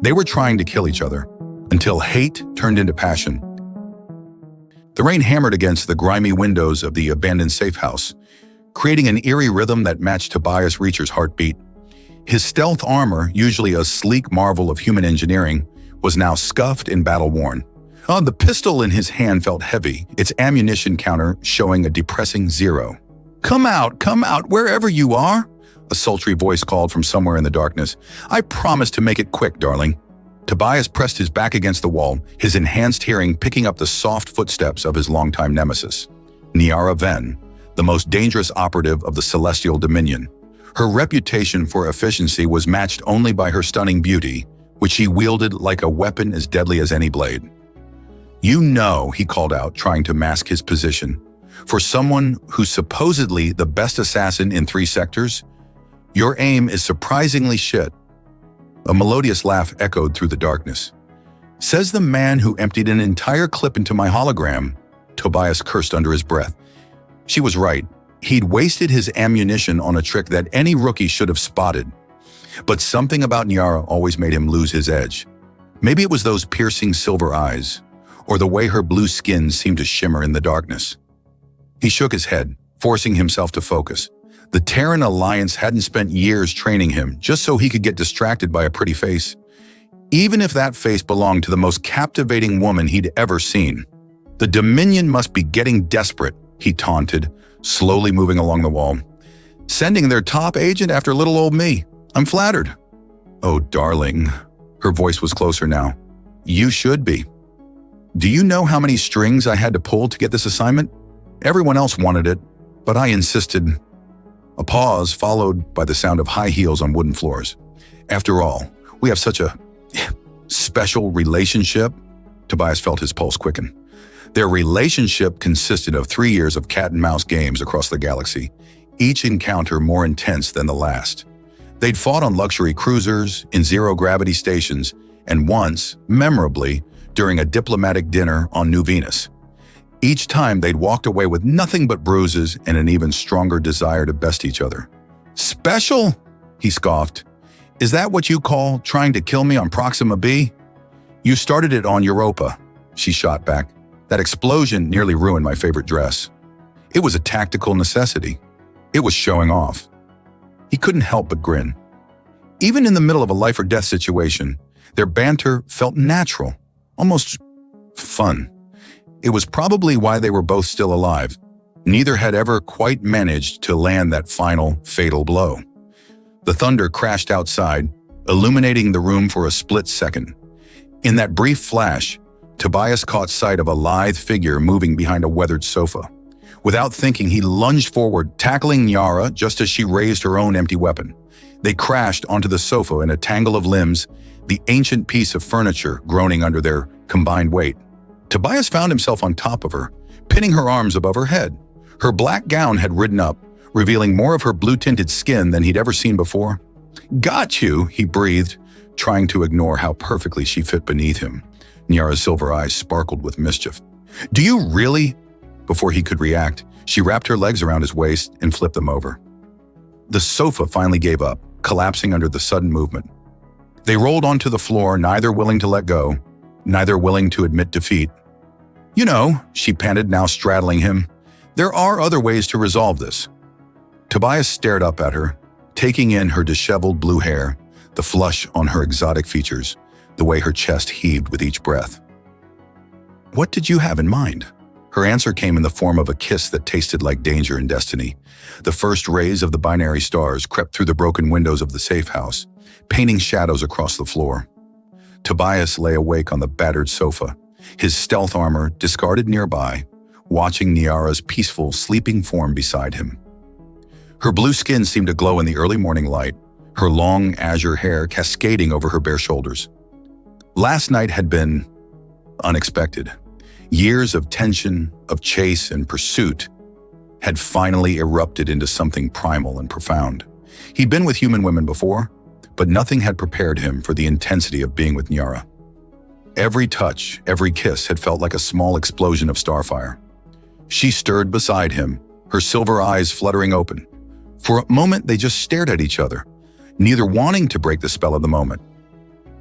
They were trying to kill each other, until hate turned into passion. The rain hammered against the grimy windows of the abandoned safe house, creating an eerie rhythm that matched Tobias Reacher's heartbeat. His stealth armor, usually a sleek marvel of human engineering, was now scuffed and battle-worn. The pistol in his hand felt heavy, its ammunition counter showing a depressing 0. Come out, wherever you are," a sultry voice called from somewhere in the darkness. "I promise to make it quick, darling." Tobias pressed his back against the wall, his enhanced hearing picking up the soft footsteps of his longtime nemesis, Niara Ven, the most dangerous operative of the Celestial Dominion. Her reputation for efficiency was matched only by her stunning beauty, which she wielded like a weapon as deadly as any blade. "You know," he called out, trying to mask his position, "for someone who's supposedly the best assassin in 3 sectors, your aim is surprisingly shit." A melodious laugh echoed through the darkness. "Says the man who emptied an entire clip into my hologram," Tobias cursed under his breath. She was right. He'd wasted his ammunition on a trick that any rookie should have spotted. But something about Niara always made him lose his edge. Maybe it was those piercing silver eyes, or the way her blue skin seemed to shimmer in the darkness. He shook his head, forcing himself to focus. The Terran Alliance hadn't spent years training him just so he could get distracted by a pretty face, even if that face belonged to the most captivating woman he'd ever seen. "The Dominion must be getting desperate," he taunted, slowly moving along the wall. "Sending their top agent after little old me. I'm flattered." "Oh, darling," her voice was closer now. "You should be. Do you know how many strings I had to pull to get this assignment? Everyone else wanted it, but I insisted." A pause followed by the sound of high heels on wooden floors. "After all, we have such a special relationship." Tobias felt his pulse quicken. Their relationship consisted of 3 years of cat-and-mouse games across the galaxy, each encounter more intense than the last. They'd fought on luxury cruisers, in zero-gravity stations, and once, memorably, during a diplomatic dinner on New Venus. Each time they'd walked away with nothing but bruises and an even stronger desire to best each other. "Special?" he scoffed. "Is that what you call trying to kill me on Proxima B?" "You started it on Europa," she shot back. "That explosion nearly ruined my favorite dress. It was a tactical necessity. It was showing off." He couldn't help but grin. Even in the middle of a life-or-death situation, their banter felt natural, almost fun. It was probably why they were both still alive. Neither had ever quite managed to land that final, fatal blow. The thunder crashed outside, illuminating the room for a split second. In that brief flash, Tobias caught sight of a lithe figure moving behind a weathered sofa. Without thinking, he lunged forward, tackling Niara just as she raised her own empty weapon. They crashed onto the sofa in a tangle of limbs, the ancient piece of furniture groaning under their combined weight. Tobias found himself on top of her, pinning her arms above her head. Her black gown had ridden up, revealing more of her blue-tinted skin than he'd ever seen before. "Got you," he breathed, trying to ignore how perfectly she fit beneath him. Niara's silver eyes sparkled with mischief. "Do you really?" Before he could react, she wrapped her legs around his waist and flipped them over. The sofa finally gave up, collapsing under the sudden movement. They rolled onto the floor, neither willing to let go, neither willing to admit defeat. "You know," she panted, now straddling him, "there are other ways to resolve this." Tobias stared up at her, taking in her disheveled blue hair, the flush on her exotic features, the way her chest heaved with each breath. "What did you have in mind?" Her answer came in the form of a kiss that tasted like danger and destiny. The first rays of the binary stars crept through the broken windows of the safe house, painting shadows across the floor. Tobias lay awake on the battered sofa, his stealth armor discarded nearby, watching Niara's peaceful, sleeping form beside him. Her blue skin seemed to glow in the early morning light, her long azure hair cascading over her bare shoulders. Last night had been unexpected. Years of tension, of chase and pursuit had finally erupted into something primal and profound. He'd been with human women before, but nothing had prepared him for the intensity of being with Niara. Every touch, every kiss had felt like a small explosion of starfire. She stirred beside him, her silver eyes fluttering open. For a moment, they just stared at each other, neither wanting to break the spell of the moment.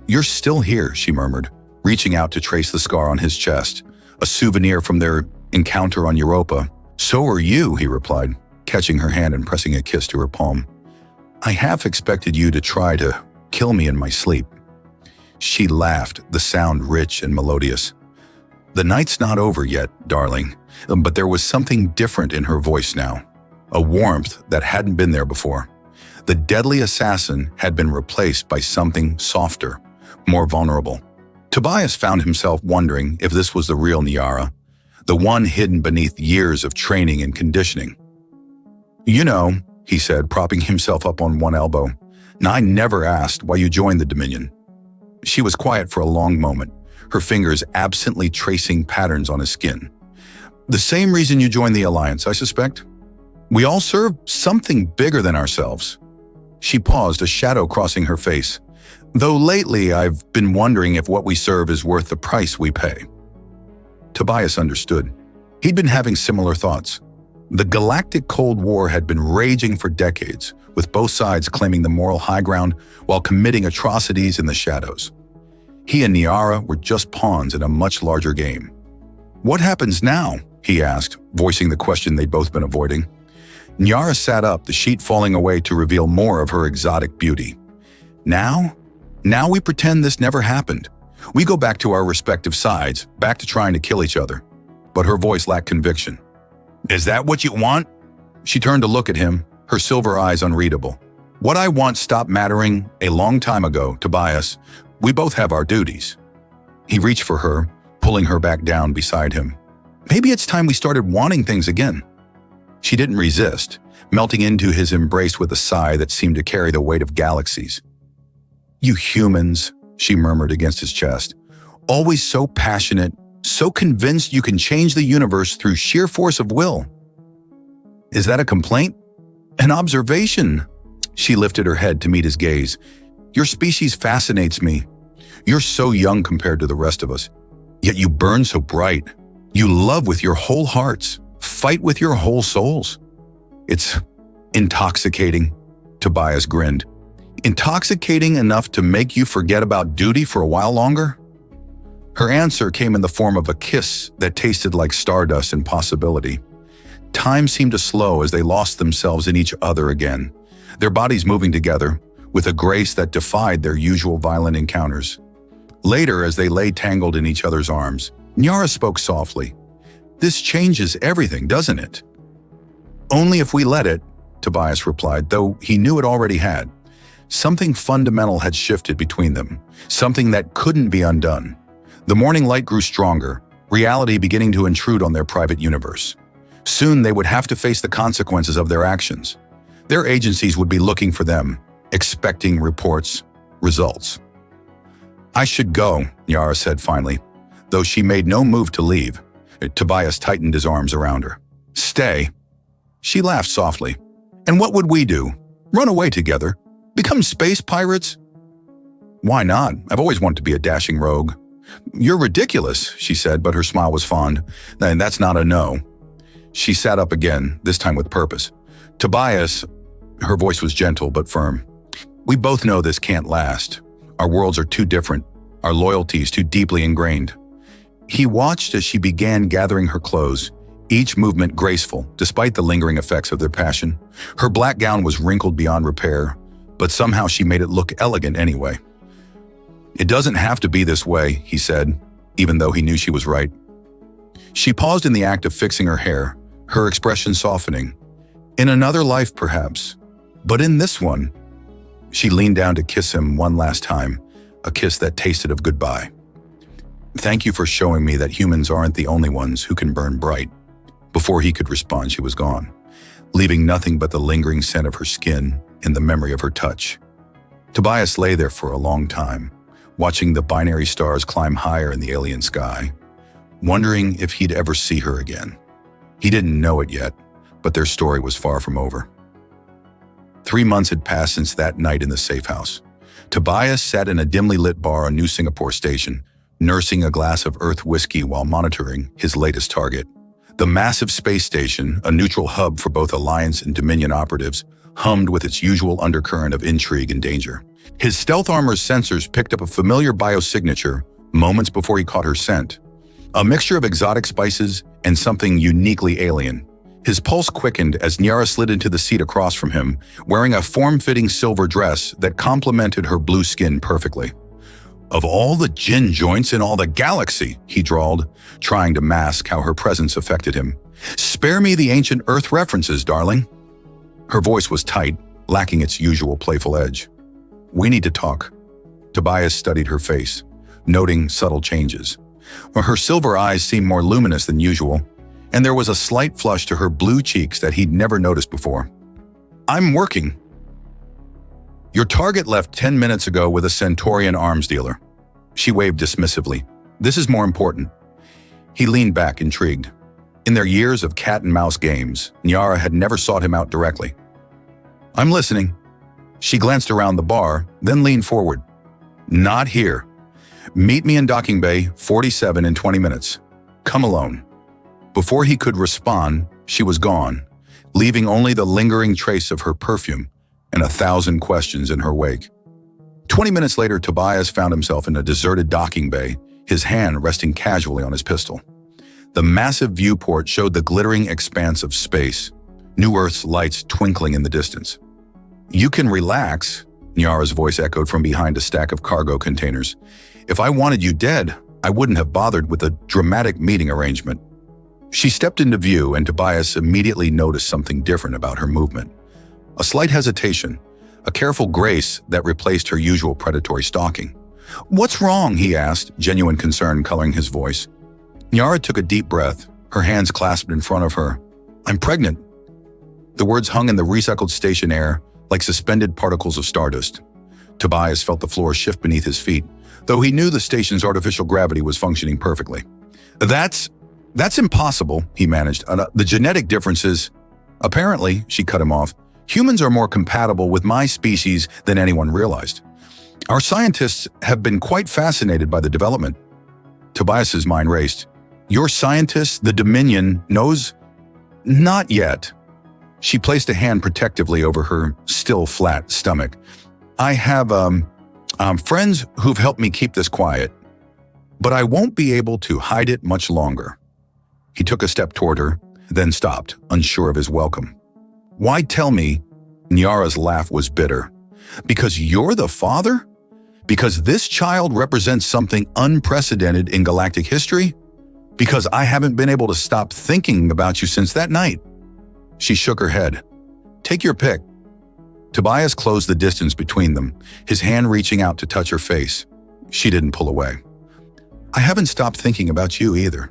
"You're still here," she murmured, reaching out to trace the scar on his chest, a souvenir from their encounter on Europa. "So are you," he replied, catching her hand and pressing a kiss to her palm. "I half expected you to try to kill me in my sleep." She laughed, the sound rich and melodious. "The night's not over yet, darling," but there was something different in her voice now, a warmth that hadn't been there before. The deadly assassin had been replaced by something softer, more vulnerable. Tobias found himself wondering if this was the real Nyara, the one hidden beneath years of training and conditioning. "You know," he said, propping himself up on one elbow, "I never asked why you joined the Dominion." She was quiet for a long moment, her fingers absently tracing patterns on his skin. "The same reason you joined the Alliance, I suspect. We all serve something bigger than ourselves." She paused, a shadow crossing her face. "Though lately I've been wondering if what we serve is worth the price we pay." Tobias understood. He'd been having similar thoughts. The galactic Cold War had been raging for decades, with both sides claiming the moral high ground while committing atrocities in the shadows. He and Nyara were just pawns in a much larger game. "What happens now?" he asked, voicing the question they'd both been avoiding. Nyara sat up, the sheet falling away to reveal more of her exotic beauty. Now we pretend this never happened. We go back to our respective sides, back to trying to kill each other." But her voice lacked conviction. "Is that what you want?" She turned to look at him, her silver eyes unreadable. "What I want stopped mattering a long time ago, Tobias. We both have our duties." He reached for her, pulling her back down beside him. "Maybe it's time we started wanting things again." She didn't resist, melting into his embrace with a sigh that seemed to carry the weight of galaxies. "You humans," she murmured against his chest, "always so passionate, so convinced you can change the universe through sheer force of will." "Is that a complaint?" "An observation." She lifted her head to meet his gaze. "Your species fascinates me. You're so young compared to the rest of us, yet you burn so bright. You love with your whole hearts, fight with your whole souls." "It's intoxicating," Tobias grinned. "Intoxicating enough to make you forget about duty for a while longer?" Her answer came in the form of a kiss that tasted like stardust and possibility. Time seemed to slow as they lost themselves in each other again, their bodies moving together with a grace that defied their usual violent encounters. Later, as they lay tangled in each other's arms, Nyara spoke softly. "This changes everything, doesn't it?" "Only if we let it," Tobias replied, though he knew it already had. Something fundamental had shifted between them, something that couldn't be undone. The morning light grew stronger, reality beginning to intrude on their private universe. Soon they would have to face the consequences of their actions. Their agencies would be looking for them, expecting reports, results. "I should go," Nyara said finally, though she made no move to leave. Tobias tightened his arms around her. "Stay." She laughed softly. "And what would we do? Run away together? Become space pirates?" "Why not? I've always wanted to be a dashing rogue." "You're ridiculous," she said, but her smile was fond. "And that's not a no." She sat up again, this time with purpose. "Tobias," her voice was gentle but firm, "we both know this can't last. Our worlds are too different, our loyalties too deeply ingrained." He watched as she began gathering her clothes, each movement graceful, despite the lingering effects of their passion. Her black gown was wrinkled beyond repair, but somehow she made it look elegant anyway. "It doesn't have to be this way," he said, even though he knew she was right. She paused in the act of fixing her hair, her expression softening. "In another life, perhaps, but in this one." She leaned down to kiss him one last time, a kiss that tasted of goodbye. "Thank you for showing me that humans aren't the only ones who can burn bright." Before he could respond, she was gone, leaving nothing but the lingering scent of her skin and the memory of her touch. Tobias lay there for a long time, watching the binary stars climb higher in the alien sky, wondering if he'd ever see her again. He didn't know it yet, but their story was far from over. 3 months had passed since that night in the safe house. Tobias sat in a dimly lit bar on New Singapore Station, nursing a glass of Earth whiskey while monitoring his latest target. The massive space station, a neutral hub for both Alliance and Dominion operatives, hummed with its usual undercurrent of intrigue and danger. His stealth armor's sensors picked up a familiar biosignature moments before he caught her scent. A mixture of exotic spices and something uniquely alien. His pulse quickened as Nyara slid into the seat across from him, wearing a form-fitting silver dress that complemented her blue skin perfectly. "Of all the gin joints in all the galaxy," he drawled, trying to mask how her presence affected him. "Spare me the ancient Earth references, darling." Her voice was tight, lacking its usual playful edge. "We need to talk." Tobias studied her face, noting subtle changes. Her silver eyes seemed more luminous than usual, and there was a slight flush to her blue cheeks that he'd never noticed before. "I'm working." "Your target left 10 minutes ago with a Centaurian arms dealer." She waved dismissively. "This is more important." He leaned back, intrigued. In their years of cat-and-mouse games, Nyara had never sought him out directly. "I'm listening." She glanced around the bar, then leaned forward. "Not here. Meet me in docking bay 47 in 20 minutes. Come alone." Before he could respond, she was gone, leaving only the lingering trace of her perfume and 1,000 questions in her wake. 20 minutes later, Tobias found himself in a deserted docking bay, his hand resting casually on his pistol. The massive viewport showed the glittering expanse of space, New Earth's lights twinkling in the distance. "You can relax," Nyara's voice echoed from behind a stack of cargo containers. "If I wanted you dead, I wouldn't have bothered with a dramatic meeting arrangement." She stepped into view, and Tobias immediately noticed something different about her movement. A slight hesitation, a careful grace that replaced her usual predatory stalking. "What's wrong?" he asked, genuine concern coloring his voice. Nyara took a deep breath, her hands clasped in front of her. "I'm pregnant." The words hung in the recycled station air like suspended particles of stardust. Tobias felt the floor shift beneath his feet, though he knew the station's artificial gravity was functioning perfectly. That's impossible," he managed. "The genetic differences—" "Apparently," she cut him off, "humans are more compatible with my species than anyone realized. Our scientists have been quite fascinated by the development." Tobias's mind raced. "Your scientist, the Dominion, knows—" "Not yet." She placed a hand protectively over her still flat stomach. "I have friends who've helped me keep this quiet, but I won't be able to hide it much longer." He took a step toward her, then stopped, unsure of his welcome. "Why tell me?" Nyara's laugh was bitter. "Because you're the father? Because this child represents something unprecedented in galactic history? Because I haven't been able to stop thinking about you since that night?" She shook her head. "Take your pick." Tobias closed the distance between them, his hand reaching out to touch her face. She didn't pull away. "I haven't stopped thinking about you either."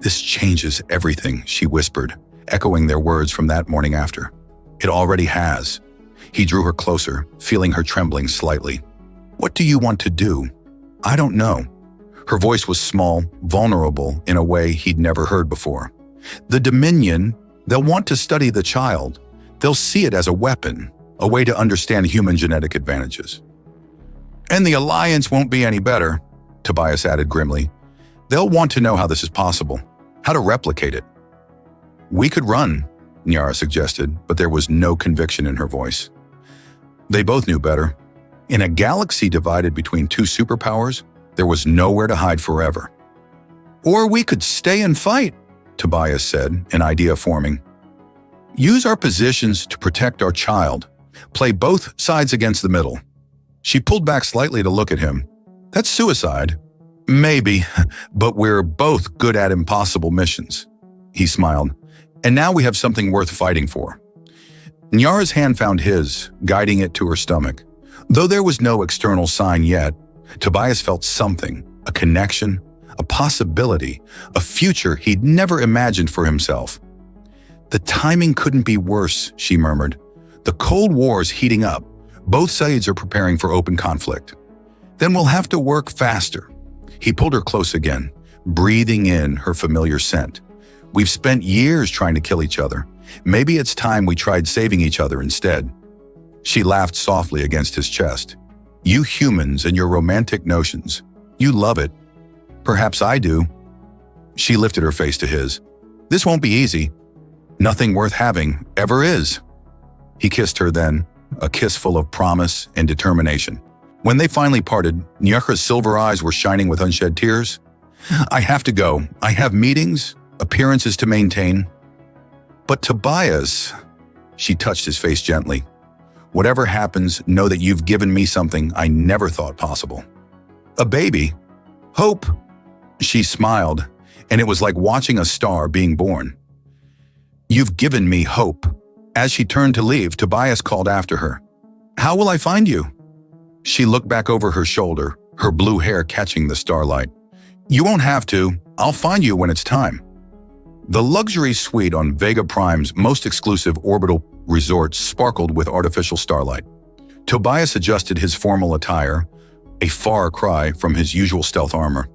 "This changes everything," she whispered, echoing their words from that morning after. "It already has." He drew her closer, feeling her trembling slightly. "What do you want to do?" "I don't know." Her voice was small, vulnerable in a way he'd never heard before. "The Dominion, they'll want to study the child. They'll see it as a weapon, a way to understand human genetic advantages." "And the Alliance won't be any better," Tobias added grimly. "They'll want to know how this is possible, how to replicate it." "We could run," Nyara suggested, but there was no conviction in her voice. They both knew better. In a galaxy divided between two superpowers, there was nowhere to hide forever. "Or we could stay and fight," Tobias said, an idea forming. "Use our positions to protect our child. Play both sides against the middle." She pulled back slightly to look at him. "That's suicide." "Maybe, but we're both good at impossible missions." He smiled. "And now we have something worth fighting for." Nyara's hand found his, guiding it to her stomach. Though there was no external sign yet, Tobias felt something, a connection, a possibility, a future he'd never imagined for himself. "The timing couldn't be worse," she murmured. "The Cold War's heating up. Both sides are preparing for open conflict. Then we'll have to work faster." He pulled her close again, breathing in her familiar scent. "We've spent years trying to kill each other. Maybe it's time we tried saving each other instead." She laughed softly against his chest. "You humans and your romantic notions. You love it. Perhaps I do." She lifted her face to his. "This won't be easy. Nothing worth having ever is." He kissed her then, a kiss full of promise and determination. When they finally parted, Nyara's silver eyes were shining with unshed tears. I have to go. I have meetings, appearances to maintain. But Tobias, she touched his face gently. Whatever happens, know that you've given me something I never thought possible. A baby. Hope. She smiled, and it was like watching a star being born. You've given me hope. As she turned to leave, Tobias called after her. How will I find you? She looked back over her shoulder, her blue hair catching the starlight. You won't have to. I'll find you when it's time. The luxury suite on Vega Prime's most exclusive orbital resort sparkled with artificial starlight. Tobias adjusted his formal attire, a far cry from his usual stealth armor,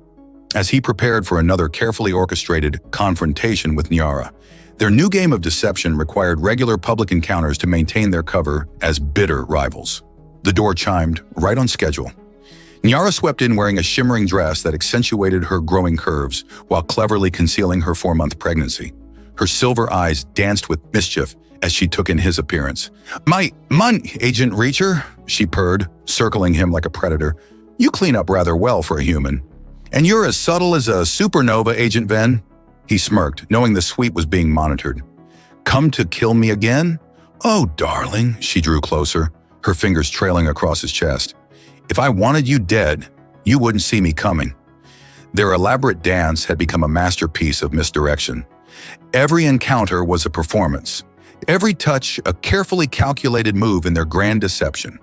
as he prepared for another carefully orchestrated confrontation with Nyara. Their new game of deception required regular public encounters to maintain their cover as bitter rivals. The door chimed, right on schedule. Nyara swept in wearing a shimmering dress that accentuated her growing curves while cleverly concealing her 4-month pregnancy. Her silver eyes danced with mischief as she took in his appearance. My Agent Reacher, she purred, circling him like a predator. You clean up rather well for a human. And you're as subtle as a supernova, Agent Venn. He smirked, knowing the suite was being monitored. Come to kill me again? Oh, darling, she drew closer, her fingers trailing across his chest. If I wanted you dead, you wouldn't see me coming. Their elaborate dance had become a masterpiece of misdirection. Every encounter was a performance. Every touch a carefully calculated move in their grand deception.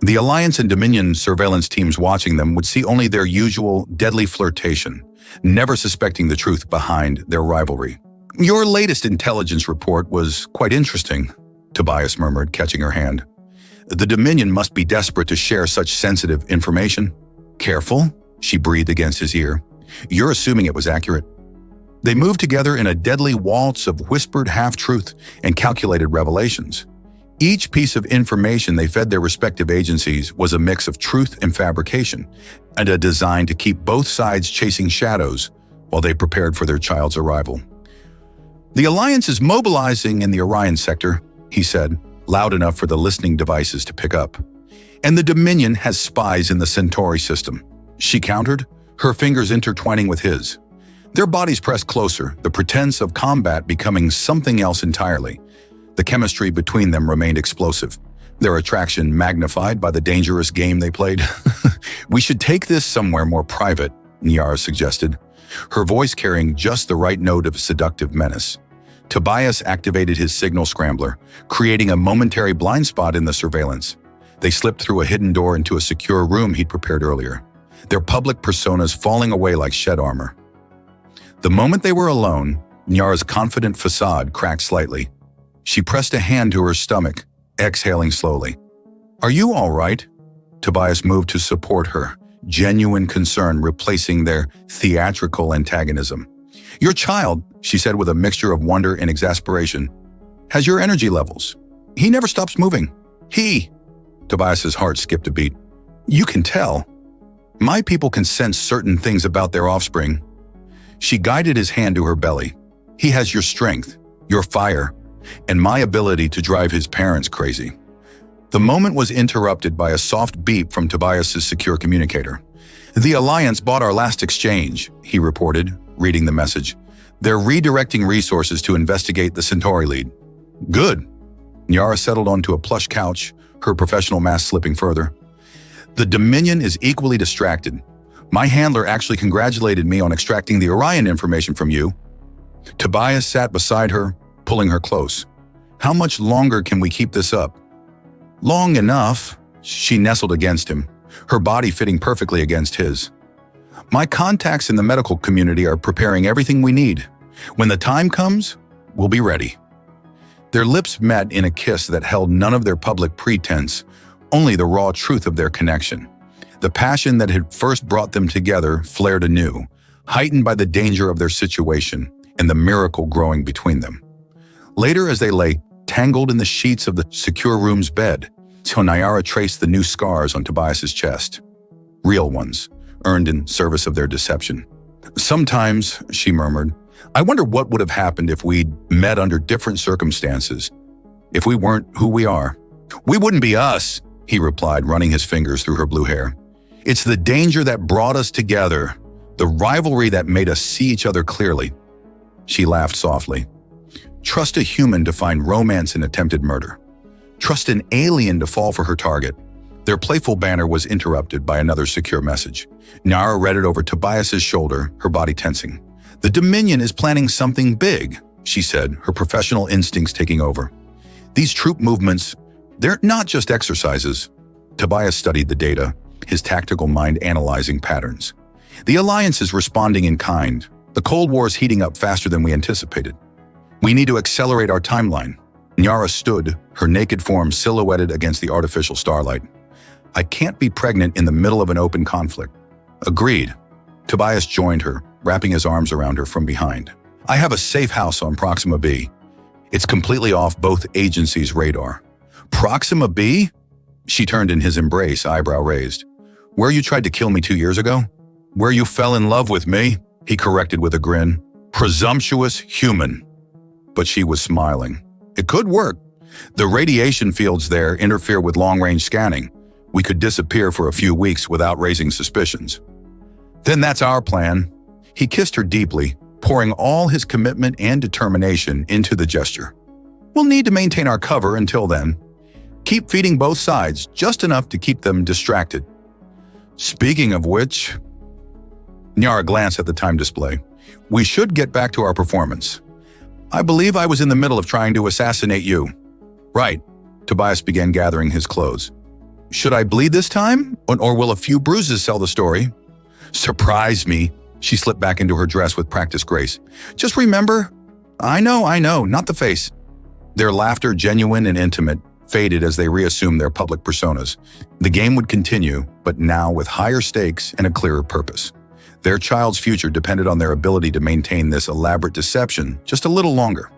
The Alliance and Dominion surveillance teams watching them would see only their usual deadly flirtation, never suspecting the truth behind their rivalry. Your latest intelligence report was quite interesting, Tobias murmured, catching her hand. The Dominion must be desperate to share such sensitive information. Careful, she breathed against his ear. You're assuming it was accurate. They moved together in a deadly waltz of whispered half-truth and calculated revelations. Each piece of information they fed their respective agencies was a mix of truth and fabrication, and a design to keep both sides chasing shadows while they prepared for their child's arrival. The Alliance is mobilizing in the Orion sector, he said, loud enough for the listening devices to pick up. And the Dominion has spies in the Centauri system, she countered, her fingers intertwining with his. Their bodies pressed closer, the pretense of combat becoming something else entirely. The chemistry between them remained explosive, their attraction magnified by the dangerous game they played. We should take this somewhere more private, Nyara suggested, her voice carrying just the right note of seductive menace. Tobias activated his signal scrambler, creating a momentary blind spot in the surveillance. They slipped through a hidden door into a secure room he'd prepared earlier, their public personas falling away like shed armor. The moment they were alone, Nyara's confident facade cracked slightly. She pressed a hand to her stomach, exhaling slowly. Are you all right? Tobias moved to support her, genuine concern replacing their theatrical antagonism. Your child, she said with a mixture of wonder and exasperation, has your energy levels. He never stops moving. Tobias's heart skipped a beat. You can tell. My people can sense certain things about their offspring. She guided his hand to her belly. He has your strength, your fire, and my ability to drive his parents crazy. The moment was interrupted by a soft beep from Tobias's secure communicator. The Alliance bought our last exchange, he reported, reading the message. They're redirecting resources to investigate the Centauri lead. Good. Nyara settled onto a plush couch, her professional mask slipping further. The Dominion is equally distracted. My handler actually congratulated me on extracting the Orion information from you. Tobias sat beside her, pulling her close. How much longer can we keep this up? Long enough. She nestled against him, her body fitting perfectly against his. My contacts in the medical community are preparing everything we need. When the time comes, we'll be ready. Their lips met in a kiss that held none of their public pretense, only the raw truth of their connection. The passion that had first brought them together flared anew, heightened by the danger of their situation and the miracle growing between them. Later, as they lay tangled in the sheets of the secure room's bed, Nyara traced the new scars on Tobias's chest. Real ones, earned in service of their deception. Sometimes, she murmured, I wonder what would have happened if we'd met under different circumstances. If we weren't who we are, we wouldn't be us, he replied, running his fingers through her blue hair. It's the danger that brought us together, the rivalry that made us see each other clearly. She laughed softly. Trust a human to find romance in attempted murder. Trust an alien to fall for her target. Their playful banter was interrupted by another secure message. Nyara read it over Tobias's shoulder, her body tensing. The Dominion is planning something big, she said, her professional instincts taking over. These troop movements, they're not just exercises. Tobias studied the data, his tactical mind analyzing patterns. The Alliance is responding in kind. The Cold War is heating up faster than we anticipated. We need to accelerate our timeline. Nyara stood, her naked form silhouetted against the artificial starlight. I can't be pregnant in the middle of an open conflict. Agreed. Tobias joined her, wrapping his arms around her from behind. I have a safe house on Proxima B. It's completely off both agencies' radar. Proxima B? She turned in his embrace, eyebrow raised. Where you tried to kill me 2 years ago? Where you fell in love with me? He corrected with a grin. Presumptuous human. But she was smiling. It could work. The radiation fields there interfere with long-range scanning. We could disappear for a few weeks without raising suspicions. Then that's our plan. He kissed her deeply, pouring all his commitment and determination into the gesture. We'll need to maintain our cover until then. Keep feeding both sides, just enough to keep them distracted. Speaking of which, Nyara glanced at the time display. We should get back to our performance. I believe I was in the middle of trying to assassinate you. Right. Tobias began gathering his clothes. Should I bleed this time? Or will a few bruises sell the story? Surprise me. She slipped back into her dress with practiced grace. Just remember, I know, not the face. Their laughter, genuine and intimate, faded as they reassumed their public personas. The game would continue, but now with higher stakes and a clearer purpose. Their child's future depended on their ability to maintain this elaborate deception just a little longer.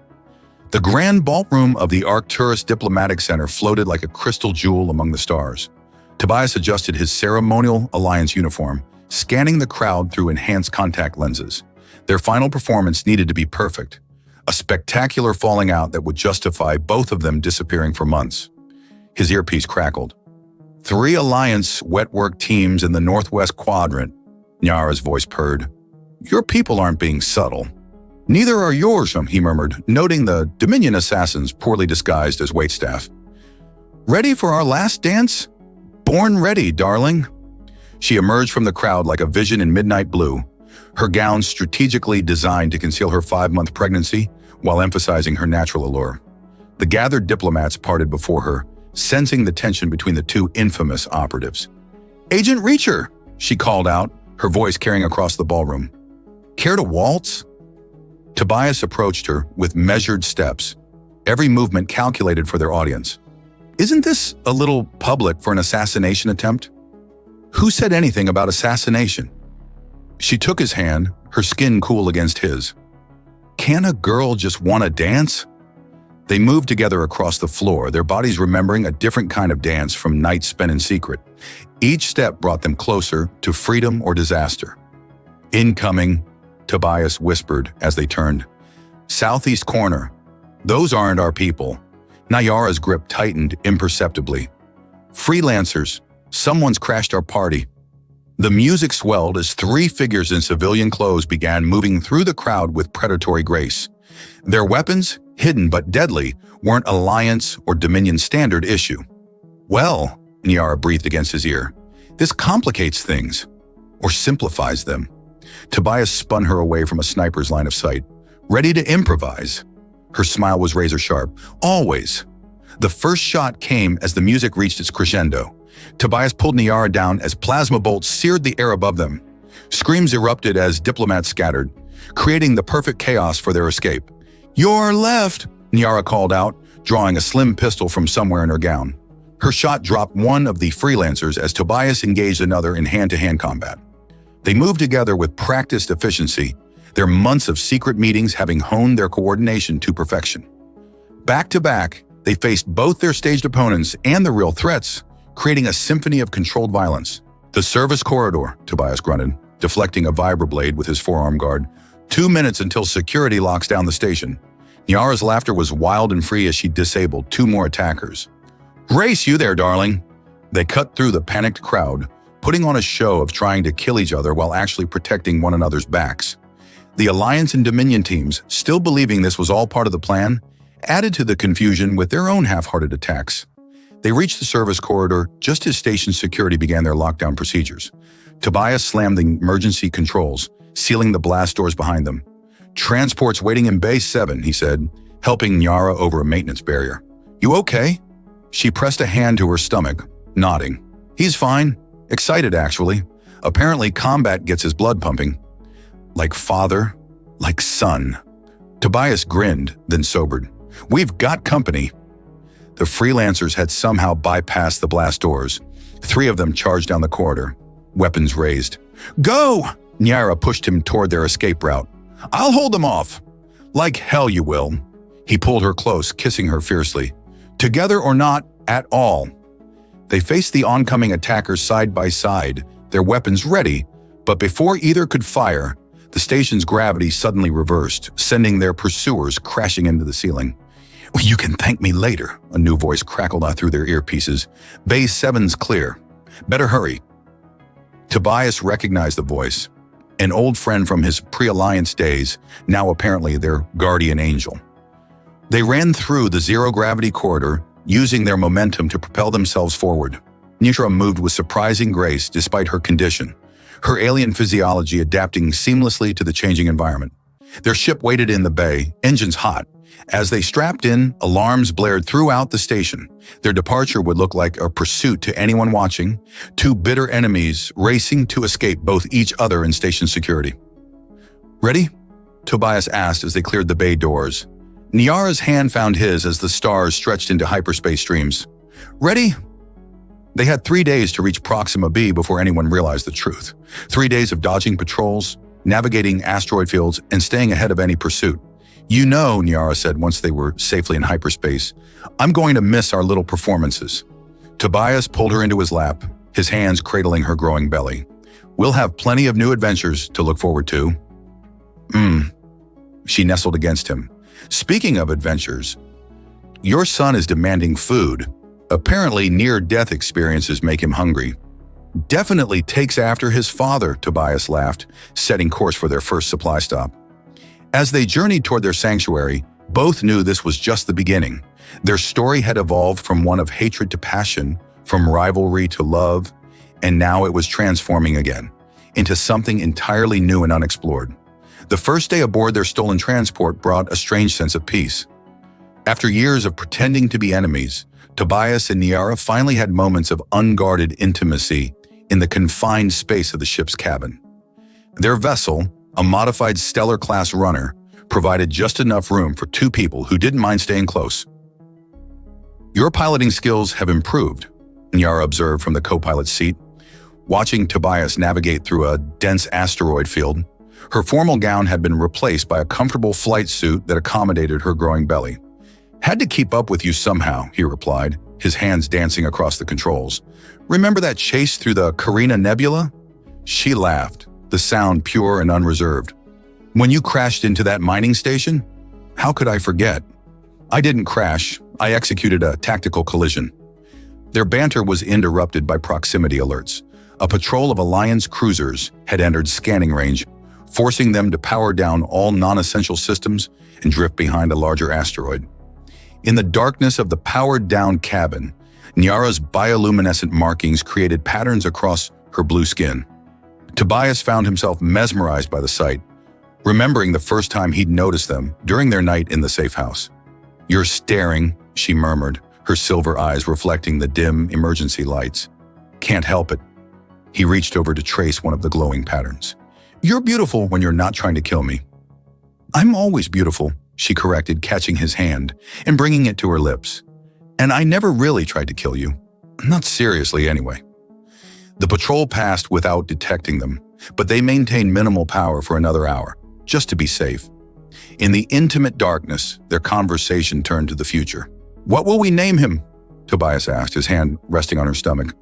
The grand ballroom of the Arcturus Diplomatic Center floated like a crystal jewel among the stars. Tobias adjusted his ceremonial Alliance uniform, scanning the crowd through enhanced contact lenses. Their final performance needed to be perfect, a spectacular falling out that would justify both of them disappearing for months. His earpiece crackled. 3 Alliance wet-work teams in the Northwest Quadrant. Nyara's voice purred. Your people aren't being subtle. Neither are yours, he murmured, noting the Dominion assassins poorly disguised as waitstaff. Ready for our last dance? Born ready, darling. She emerged from the crowd like a vision in midnight blue, her gown strategically designed to conceal her 5-month pregnancy while emphasizing her natural allure. The gathered diplomats parted before her, sensing the tension between the 2 infamous operatives. Agent Reacher, she called out, her voice carrying across the ballroom. Care to waltz? Tobias approached her with measured steps, every movement calculated for their audience. Isn't this a little public for an assassination attempt? Who said anything about assassination? She took his hand, her skin cool against his. Can a girl just want to dance? They moved together across the floor, their bodies remembering a different kind of dance from nights spent in secret. Each step brought them closer to freedom or disaster. Incoming, Tobias whispered as they turned. Southeast corner. Those aren't our people. Nyara's grip tightened imperceptibly. Freelancers. Someone's crashed our party. The music swelled as 3 figures in civilian clothes began moving through the crowd with predatory grace. Their weapons, hidden but deadly, weren't Alliance or Dominion standard issue. Well, Nyara breathed against his ear, this complicates things, or simplifies them. Tobias spun her away from a sniper's line of sight, ready to improvise. Her smile was razor sharp. Always. The first shot came as the music reached its crescendo. Tobias pulled Nyara down as plasma bolts seared the air above them. Screams erupted as diplomats scattered, creating the perfect chaos for their escape. Your left, Nyara called out, drawing a slim pistol from somewhere in her gown. Her shot dropped one of the freelancers as Tobias engaged another in hand-to-hand combat. They moved together with practiced efficiency, their months of secret meetings having honed their coordination to perfection. Back to back, they faced both their staged opponents and the real threats, creating a symphony of controlled violence. The service corridor, Tobias grunted, deflecting a vibroblade with his forearm guard. 2 minutes until security locks down the station. Nyara's laughter was wild and free as she disabled 2 more attackers. "Race you there, darling!" They cut through the panicked crowd, putting on a show of trying to kill each other while actually protecting one another's backs. The Alliance and Dominion teams, still believing this was all part of the plan, added to the confusion with their own half-hearted attacks. They reached the service corridor just as station security began their lockdown procedures. Tobias slammed the emergency controls, sealing the blast doors behind them. "Transport's waiting in Bay 7, he said, helping Nyara over a maintenance barrier. "You okay?" She pressed a hand to her stomach, nodding. "He's fine. Excited, actually. Apparently combat gets his blood pumping. Like father, like son." Tobias grinned, then sobered. "We've got company." The freelancers had somehow bypassed the blast doors. 3 of them charged down the corridor, weapons raised. "Go!" Nyara pushed him toward their escape route. "I'll hold them off." "Like hell you will." He pulled her close, kissing her fiercely. "Together or not, at all." They faced the oncoming attackers side by side, their weapons ready, but before either could fire, the station's gravity suddenly reversed, sending their pursuers crashing into the ceiling. "You can thank me later," a new voice crackled out through their earpieces. "Bay 7's clear. Better hurry." Tobias recognized the voice. An old friend from his pre-alliance days, now apparently their guardian angel. They ran through the zero-gravity corridor, using their momentum to propel themselves forward. Nyara moved with surprising grace despite her condition, her alien physiology adapting seamlessly to the changing environment. Their ship waited in the bay, engines hot. As they strapped in, alarms blared throughout the station. Their departure would look like a pursuit to anyone watching, 2 bitter enemies racing to escape both each other and station security. "Ready?" Tobias asked as they cleared the bay doors. Nyara's hand found his as the stars stretched into hyperspace streams. "Ready?" They had 3 days to reach Proxima B before anyone realized the truth. 3 days of dodging patrols, navigating asteroid fields, and staying ahead of any pursuit. "You know," Nyara said once they were safely in hyperspace, "I'm going to miss our little performances." Tobias pulled her into his lap, his hands cradling her growing belly. "We'll have plenty of new adventures to look forward to." She nestled against him. "Speaking of adventures, your son is demanding food. Apparently near-death experiences make him hungry." "Definitely takes after his father," Tobias laughed, setting course for their first supply stop. As they journeyed toward their sanctuary, both knew this was just the beginning. Their story had evolved from one of hatred to passion, from rivalry to love, and now it was transforming again, into something entirely new and unexplored. The first day aboard their stolen transport brought a strange sense of peace. After years of pretending to be enemies, Tobias and Nyara finally had moments of unguarded intimacy in the confined space of the ship's cabin. Their vessel, a modified Stellar-class runner, provided just enough room for 2 people who didn't mind staying close. "Your piloting skills have improved," Nyara observed from the co-pilot's seat, watching Tobias navigate through a dense asteroid field. Her formal gown had been replaced by a comfortable flight suit that accommodated her growing belly. "Had to keep up with you somehow," he replied, his hands dancing across the controls. "Remember that chase through the Carina Nebula?" She laughed, the sound pure and unreserved. "When you crashed into that mining station? How could I forget?" "I didn't crash. I executed a tactical collision." Their banter was interrupted by proximity alerts. A patrol of Alliance cruisers had entered scanning range, forcing them to power down all non-essential systems and drift behind a larger asteroid. In the darkness of the powered-down cabin, Nyara's bioluminescent markings created patterns across her blue skin. Tobias found himself mesmerized by the sight, remembering the first time he'd noticed them during their night in the safe house. "You're staring," she murmured, her silver eyes reflecting the dim emergency lights. "Can't help it." He reached over to trace one of the glowing patterns. "You're beautiful when you're not trying to kill me." "I'm always beautiful," she corrected, catching his hand and bringing it to her lips. "And I never really tried to kill you. Not seriously, anyway." The patrol passed without detecting them, but they maintained minimal power for another hour, just to be safe. In the intimate darkness, their conversation turned to the future. "What will we name him?" Tobias asked, his hand resting on her stomach.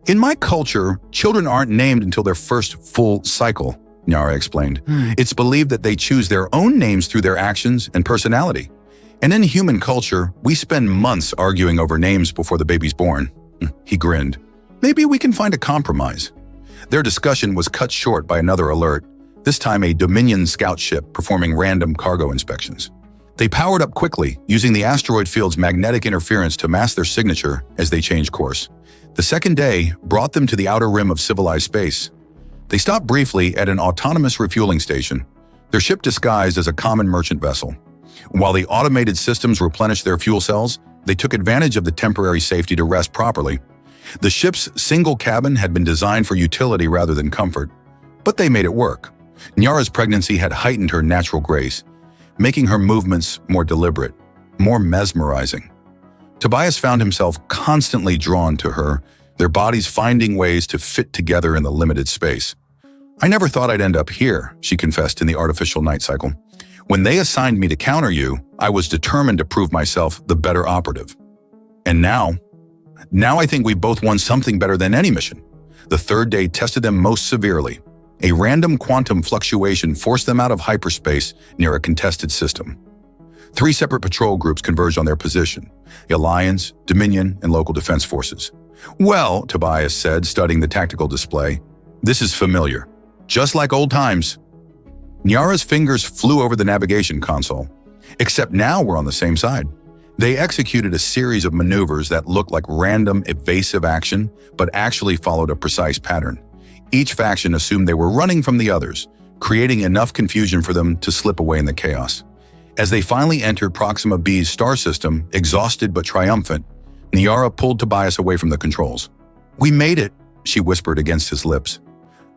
"In my culture, children aren't named until their first full cycle," Nyara explained. It's believed that they choose their own names through their actions and personality. And in human culture, we spend months arguing over names before the baby's born. He grinned. Maybe we can find a compromise. Their discussion was cut short by another alert, this time a Dominion scout ship performing random cargo inspections. They powered up quickly, using the asteroid field's magnetic interference to mask their signature as they changed course. The second day brought them to the outer rim of civilized space. They stopped briefly at an autonomous refueling station, their ship disguised as a common merchant vessel. While the automated systems replenished their fuel cells, they took advantage of the temporary safety to rest properly. The ship's single cabin had been designed for utility rather than comfort, but they made it work. Nyara's pregnancy had heightened her natural grace, making her movements more deliberate, more mesmerizing. Tobias found himself constantly drawn to her, their bodies finding ways to fit together in the limited space. I never thought I'd end up here, she confessed in the artificial night cycle. When they assigned me to counter you, I was determined to prove myself the better operative. And now I think we both won something better than any mission. The third day tested them most severely. A random quantum fluctuation forced them out of hyperspace near a contested system. 3 separate patrol groups converged on their position: the Alliance, Dominion, and local defense forces. Well, Tobias said, studying the tactical display, this is familiar. Just like old times. Nyara's fingers flew over the navigation console. Except now we're on the same side. They executed a series of maneuvers that looked like random, evasive action, but actually followed a precise pattern. Each faction assumed they were running from the others, creating enough confusion for them to slip away in the chaos. As they finally entered Proxima B's star system, exhausted but triumphant, Nyara pulled Tobias away from the controls. We made it, she whispered against his lips.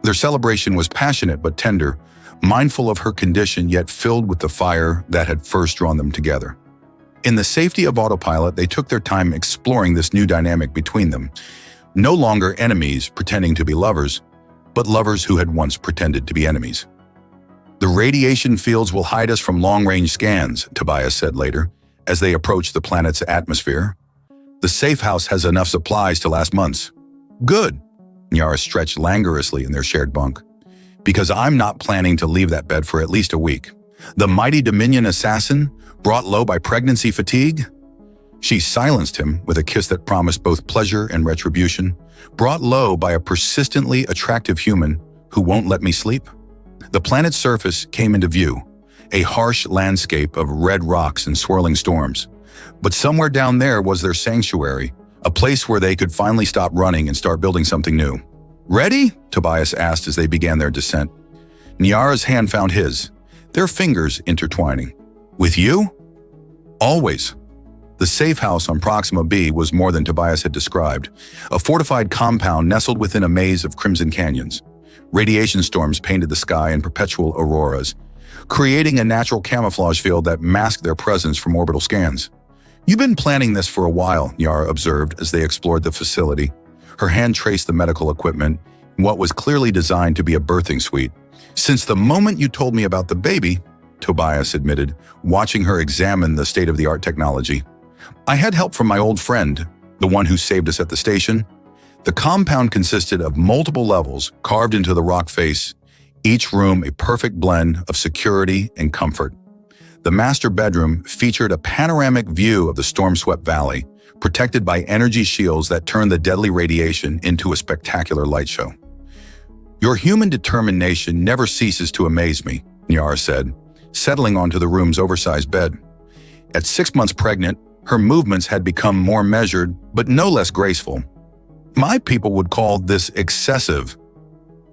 Their celebration was passionate but tender, mindful of her condition yet filled with the fire that had first drawn them together. In the safety of autopilot, they took their time exploring this new dynamic between them. No longer enemies pretending to be lovers, but lovers who had once pretended to be enemies. The radiation fields will hide us from long-range scans, Tobias said later, as they approached the planet's atmosphere. The safe house has enough supplies to last months. Good. Nyara stretched languorously in their shared bunk. Because I'm not planning to leave that bed for at least a week. The mighty Dominion assassin, brought low by pregnancy fatigue? She silenced him with a kiss that promised both pleasure and retribution, brought low by a persistently attractive human who won't let me sleep. The planet's surface came into view, a harsh landscape of red rocks and swirling storms. But somewhere down there was their sanctuary, a place where they could finally stop running and start building something new. Ready? Tobias asked as they began their descent. Nyara's hand found his, their fingers intertwining. With you? Always. The safe house on Proxima B was more than Tobias had described, a fortified compound nestled within a maze of crimson canyons. Radiation storms painted the sky in perpetual auroras, creating a natural camouflage field that masked their presence from orbital scans. You've been planning this for a while, Nyara observed as they explored the facility. Her hand traced the medical equipment, in what was clearly designed to be a birthing suite. Since the moment you told me about the baby, Tobias admitted, watching her examine the state-of-the-art technology. I had help from my old friend, the one who saved us at the station. The compound consisted of multiple levels carved into the rock face, each room a perfect blend of security and comfort. The master bedroom featured a panoramic view of the storm-swept valley, protected by energy shields that turned the deadly radiation into a spectacular light show. Your human determination never ceases to amaze me, Nyara said, settling onto the room's oversized bed. At 6 months pregnant, her movements had become more measured, but no less graceful. My people would call this excessive.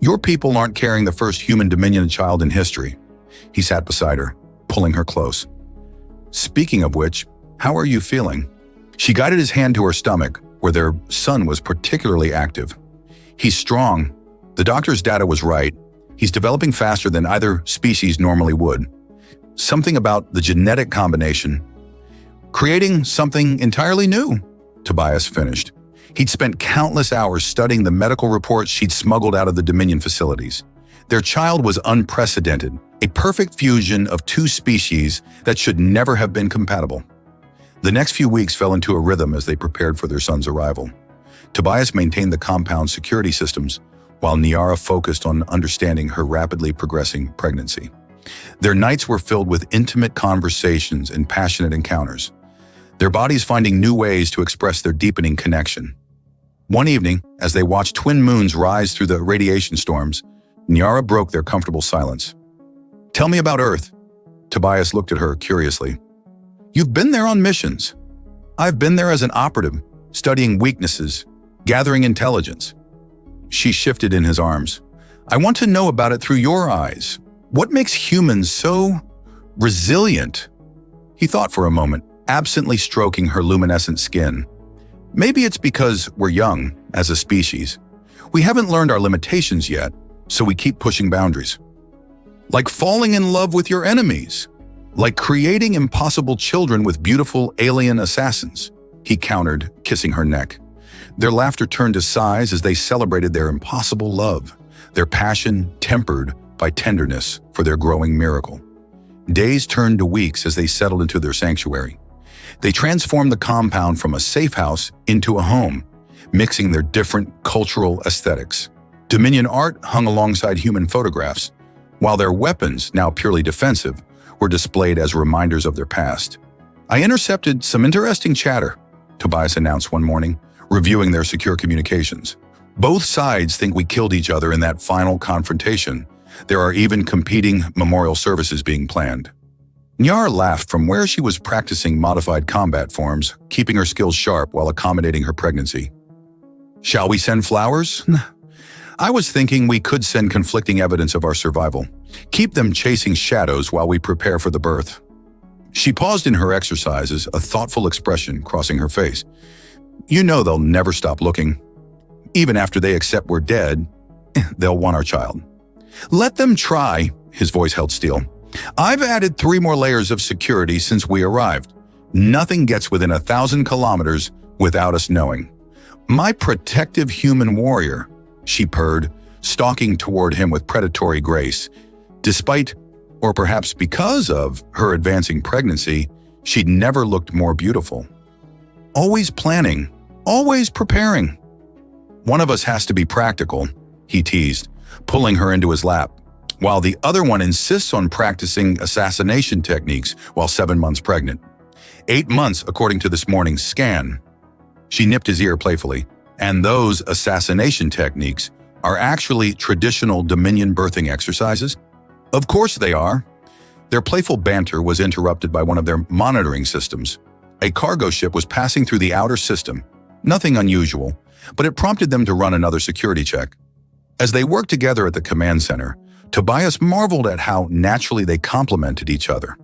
Your people aren't carrying the first human Dominion child in history. He sat beside her, pulling her close. Speaking of which, how are you feeling? She guided his hand to her stomach, where their son was particularly active. He's strong. The doctor's data was right. He's developing faster than either species normally would. Something about the genetic combination. Creating something entirely new, Tobias finished. He'd spent countless hours studying the medical reports she'd smuggled out of the Dominion facilities. Their child was unprecedented, a perfect fusion of 2 species that should never have been compatible. The next few weeks fell into a rhythm as they prepared for their son's arrival. Tobias maintained the compound's security systems, while Nyara focused on understanding her rapidly progressing pregnancy. Their nights were filled with intimate conversations and passionate encounters, their bodies finding new ways to express their deepening connection. One evening, as they watched twin moons rise through the radiation storms, Nyara broke their comfortable silence. "Tell me about Earth." Tobias looked at her curiously. "You've been there on missions. I've been there as an operative, studying weaknesses, gathering intelligence." She shifted in his arms. "I want to know about it through your eyes. What makes humans so resilient?" He thought for a moment, absently stroking her luminescent skin. "Maybe it's because we're young, as a species. We haven't learned our limitations yet, so we keep pushing boundaries. Like falling in love with your enemies. Like creating impossible children with beautiful alien assassins," he countered, kissing her neck. Their laughter turned to sighs as they celebrated their impossible love, their passion tempered by tenderness for their growing miracle. Days turned to weeks as they settled into their sanctuary. They transformed the compound from a safe house into a home, mixing their different cultural aesthetics. Dominion art hung alongside human photographs, while their weapons, now purely defensive, were displayed as reminders of their past. "I intercepted some interesting chatter," Tobias announced one morning, reviewing their secure communications. "Both sides think we killed each other in that final confrontation. There are even competing memorial services being planned." Nyara laughed from where she was practicing modified combat forms, keeping her skills sharp while accommodating her pregnancy. "Shall we send flowers?" "I was thinking we could send conflicting evidence of our survival. Keep them chasing shadows while we prepare for the birth." She paused in her exercises, a thoughtful expression crossing her face. "You know they'll never stop looking. Even after they accept we're dead, they'll want our child." "Let them try," his voice held steel. "I've added 3 more layers of security since we arrived. Nothing gets within 1,000 kilometers without us knowing. My protective human warrior," she purred, stalking toward him with predatory grace. Despite, or perhaps because of, her advancing pregnancy, she'd never looked more beautiful. "Always planning, always preparing." "One of us has to be practical," he teased, pulling her into his lap, while the other one insists on practicing assassination techniques while 7 months pregnant. 8 months, according to this morning's scan. She nipped his ear playfully. "And those assassination techniques are actually traditional Dominion birthing exercises?" "Of course they are." Their playful banter was interrupted by one of their monitoring systems. A cargo ship was passing through the outer system. Nothing unusual, but it prompted them to run another security check. As they worked together at the command center, Tobias marveled at how naturally they complemented each other.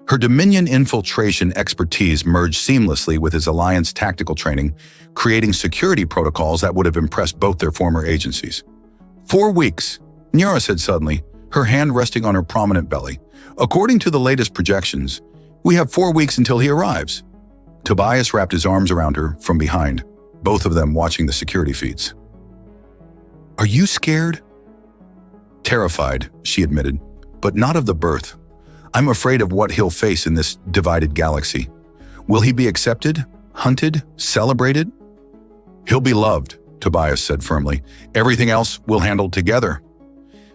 Her Dominion infiltration expertise merged seamlessly with his Alliance tactical training, creating security protocols that would have impressed both their former agencies. 4 weeks, Nyara said suddenly, her hand resting on her prominent belly. "According to the latest projections, we have 4 weeks until he arrives." Tobias wrapped his arms around her from behind, both of them watching the security feeds. "Are you scared?" "Terrified," she admitted, "but not of the birth. I'm afraid of what he'll face in this divided galaxy. Will he be accepted, hunted, celebrated?" "He'll be loved," Tobias said firmly. "Everything else we'll handle together."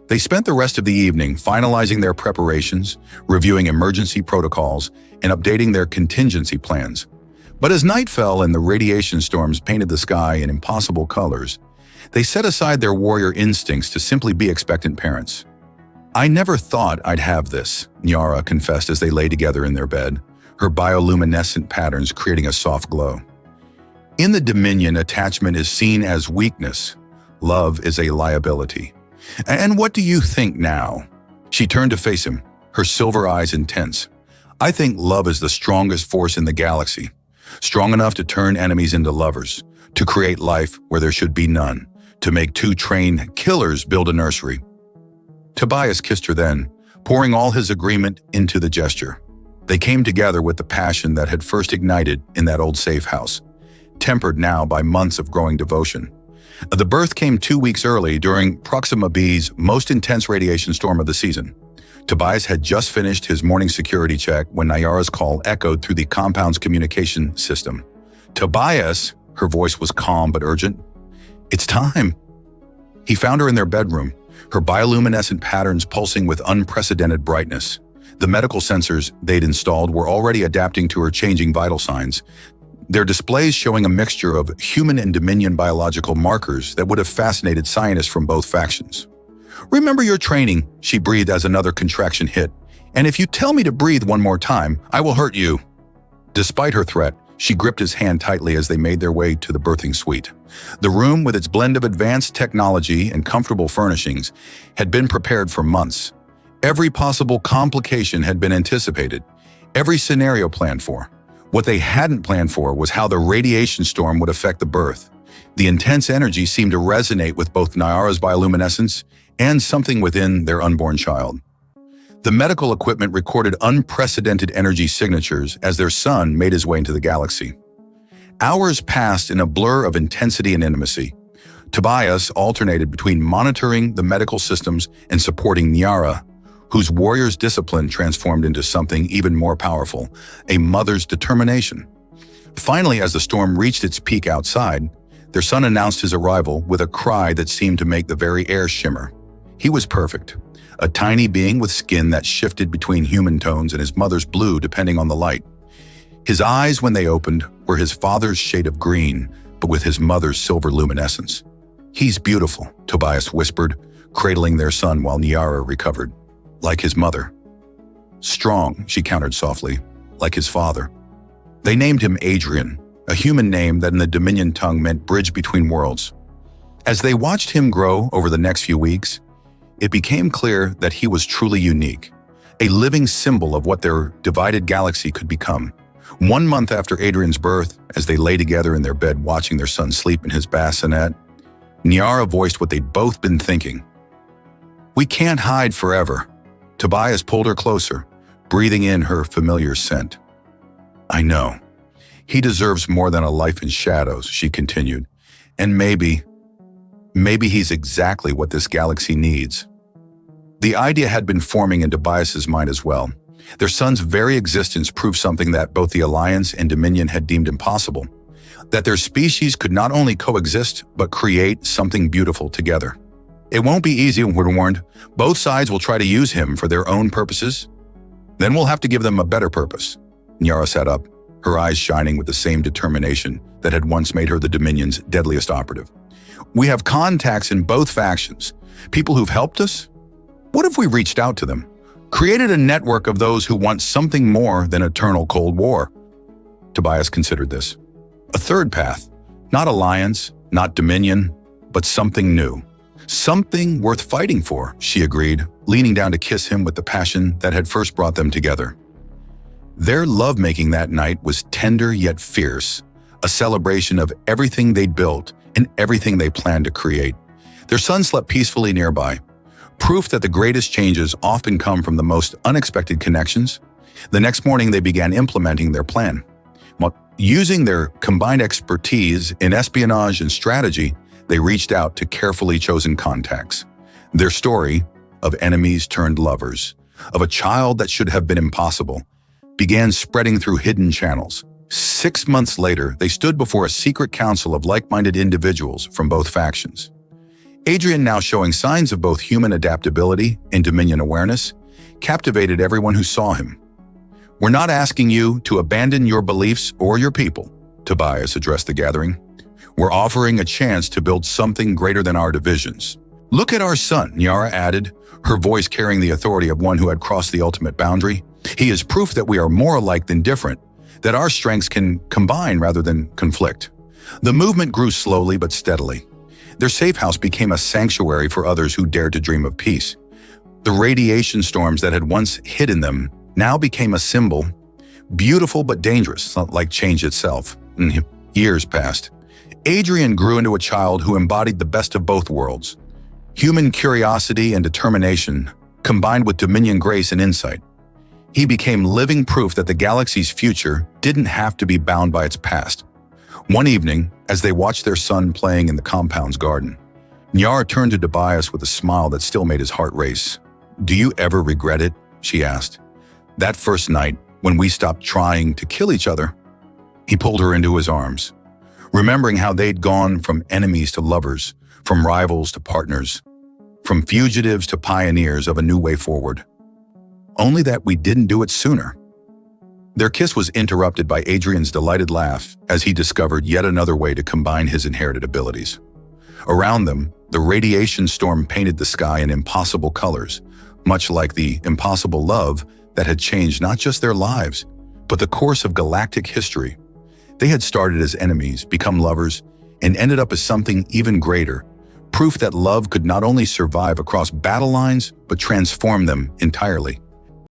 They spent the rest of the evening finalizing their preparations, reviewing emergency protocols, and updating their contingency plans. But as night fell and the radiation storms painted the sky in impossible colors, they set aside their warrior instincts to simply be expectant parents. "I never thought I'd have this," Nyara confessed as they lay together in their bed, her bioluminescent patterns creating a soft glow. "In the Dominion, attachment is seen as weakness. Love is a liability. And what do you think now?" She turned to face him, her silver eyes intense. "I think love is the strongest force in the galaxy, strong enough to turn enemies into lovers, to create life where there should be none, to make 2 trained killers build a nursery." Tobias kissed her then, pouring all his agreement into the gesture. They came together with the passion that had first ignited in that old safe house, tempered now by months of growing devotion. The birth came 2 weeks early during Proxima B's most intense radiation storm of the season. Tobias had just finished his morning security check when Nyara's call echoed through the compound's communication system. "Tobias," her voice was calm but urgent. "It's time." He found her in their bedroom, her bioluminescent patterns pulsing with unprecedented brightness. The medical sensors they'd installed were already adapting to her changing vital signs, their displays showing a mixture of human and Dominion biological markers that would have fascinated scientists from both factions. "Remember your training," she breathed as another contraction hit. "And if you tell me to breathe one more time, I will hurt you." Despite her threat, she gripped his hand tightly as they made their way to the birthing suite. The room, with its blend of advanced technology and comfortable furnishings, had been prepared for months. Every possible complication had been anticipated, every scenario planned for. What they hadn't planned for was how the radiation storm would affect the birth. The intense energy seemed to resonate with both Nyara's bioluminescence and something within their unborn child. The medical equipment recorded unprecedented energy signatures as their son made his way into the galaxy. Hours passed in a blur of intensity and intimacy. Tobias alternated between monitoring the medical systems and supporting Nyara, whose warrior's discipline transformed into something even more powerful, a mother's determination. Finally, as the storm reached its peak outside, their son announced his arrival with a cry that seemed to make the very air shimmer. He was perfect, a tiny being with skin that shifted between human tones and his mother's blue depending on the light. His eyes, when they opened, were his father's shade of green, but with his mother's silver luminescence. "He's beautiful," Tobias whispered, cradling their son while Nyara recovered. "Like his mother." "Strong," she countered softly, "like his father." They named him Adrian, a human name that in the Dominion tongue meant bridge between worlds. As they watched him grow over the next few weeks, it became clear that he was truly unique, a living symbol of what their divided galaxy could become. 1 month after Adrian's birth, as they lay together in their bed watching their son sleep in his bassinet, Nyara voiced what they'd both been thinking. "We can't hide forever." Tobias pulled her closer, breathing in her familiar scent. "I know. He deserves more than a life in shadows," she continued. "And maybe he's exactly what this galaxy needs." The idea had been forming in Tobias's mind as well. Their son's very existence proved something that both the Alliance and Dominion had deemed impossible, that their species could not only coexist, but create something beautiful together. "It won't be easy," we're warned. "Both sides will try to use him for their own purposes. Then we'll have to give them a better purpose." Nyara sat up, her eyes shining with the same determination that had once made her the Dominion's deadliest operative. "We have contacts in both factions, people who've helped us. What if we reached out to them, created a network of those who want something more than eternal Cold War?" Tobias considered this. A third path, not alliance, not Dominion, but something new. "Something worth fighting for," she agreed, leaning down to kiss him with the passion that had first brought them together. Their lovemaking that night was tender yet fierce, a celebration of everything they'd built and everything they planned to create. Their son slept peacefully nearby, proof that the greatest changes often come from the most unexpected connections. The next morning, they began implementing their plan. Using their combined expertise in espionage and strategy, they reached out to carefully chosen contacts. Their story, of enemies turned lovers, of a child that should have been impossible, began spreading through hidden channels. 6 months later, they stood before a secret council of like-minded individuals from both factions. Adrian, now showing signs of both human adaptability and Dominion awareness, captivated everyone who saw him. "We're not asking you to abandon your beliefs or your people," Tobias addressed the gathering. "We're offering a chance to build something greater than our divisions." "Look at our son," Nyara added, her voice carrying the authority of one who had crossed the ultimate boundary. "He is proof that we are more alike than different, that our strengths can combine rather than conflict." The movement grew slowly but steadily. Their safe house became a sanctuary for others who dared to dream of peace. The radiation storms that had once hidden them now became a symbol, beautiful but dangerous, like change itself. Years passed. Adrian grew into a child who embodied the best of both worlds. Human curiosity and determination, combined with Dominion grace and insight. He became living proof that the galaxy's future didn't have to be bound by its past. One evening, as they watched their son playing in the compound's garden, Nyara turned to Tobias with a smile that still made his heart race. "Do you ever regret it?" she asked. "That first night, when we stopped trying to kill each other?" He pulled her into his arms, remembering how they'd gone from enemies to lovers, from rivals to partners, from fugitives to pioneers of a new way forward. Only that we didn't do it sooner. Their kiss was interrupted by Adrian's delighted laugh as he discovered yet another way to combine his inherited abilities. Around them, the radiation storm painted the sky in impossible colors, much like the impossible love that had changed not just their lives, but the course of galactic history. They had started as enemies, become lovers, and ended up as something even greater, proof that love could not only survive across battle lines, but transform them entirely.